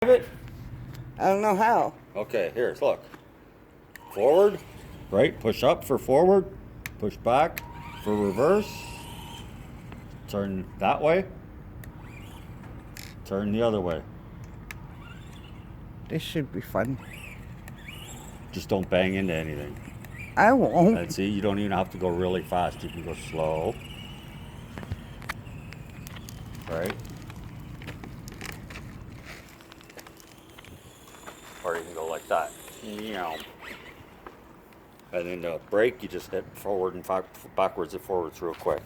it? I don't know how. Okay, here, look. Forward, right, push up for forward, push back for reverse, turn that way, turn the other way. This should be fun. Just don't bang into anything. I won't. And see, you don't even have to go really fast, you can go slow. Right? Or you can go like that. And then the brake, you just hit forward and backwards and forwards real quick.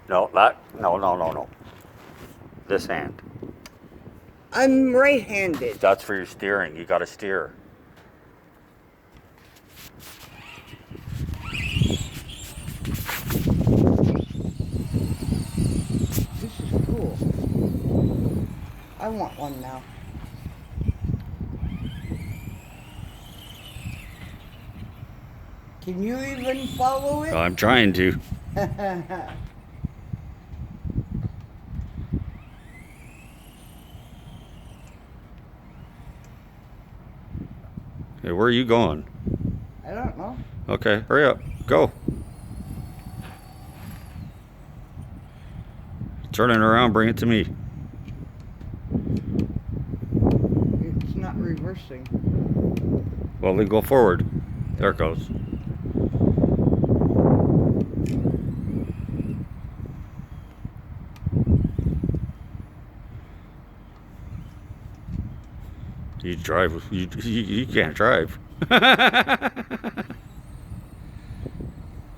No. This hand. I'm right-handed. That's for your steering. You gotta steer. This is cool. I want one now. Can you even follow it? I'm trying to. Hey, where are you going? I don't know. Okay, hurry up. Go. Turn it around, bring it to me. It's not reversing. Well, then go forward. There it goes. You drive, you can't drive.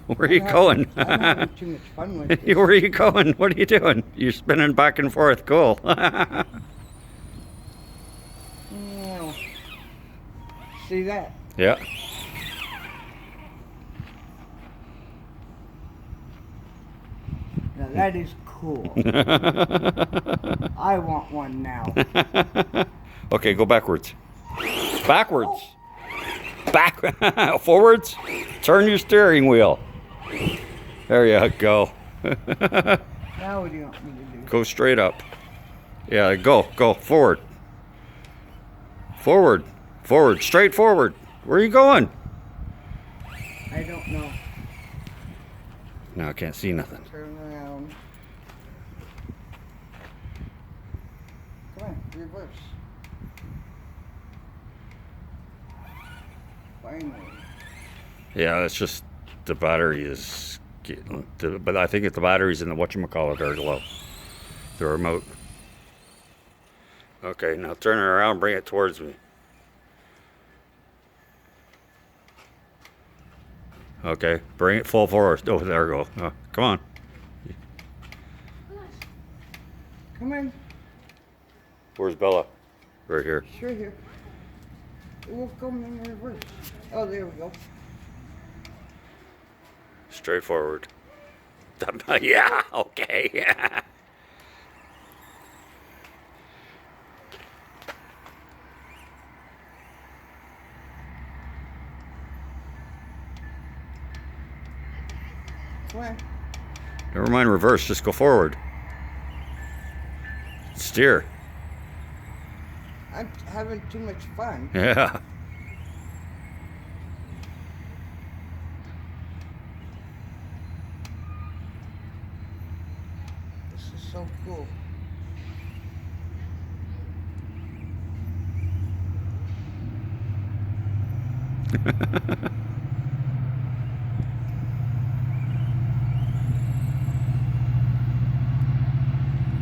Where are you going? I'm having too much fun with this. Where are you going? What are you doing? You're spinning back and forth. Cool. Yeah. See that? Yeah. Now that is cool. I want one now. Okay, go backwards. Backwards. Back. Forwards. Turn your steering wheel. There you go. Now what do you want me to do? Go straight up. Yeah, go forward. Forward. Forward. Straight forward. Where are you going? I don't know. No, I can't see nothing. Turn around. Come on, reverse. Finally. Yeah, it's just the battery is getting, but I think if the battery's in the whatchamacallit are low. The remote. Okay, now turn it around, bring it towards me. Okay, bring it full forward. Oh, there we go. Come on. Come on. Where's Bella? Right here. Sure here. It will come in reverse. Oh, there we go. Straight forward. Yeah, okay. Yeah. Come on. Never mind reverse, just go forward. Steer. I'm having too much fun. Yeah. This is so cool.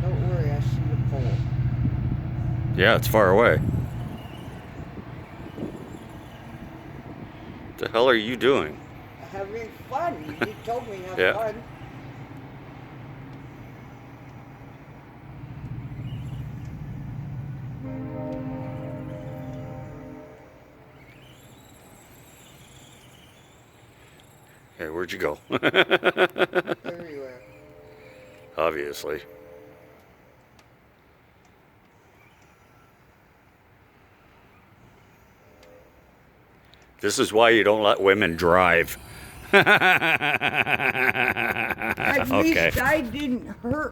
Don't worry, I see the pole. Yeah, it's far away. What the hell are you doing? Having fun. You told me have Yeah. fun. Hey, where'd you go? Everywhere. Obviously. This is why you don't let women drive. At least I didn't hurt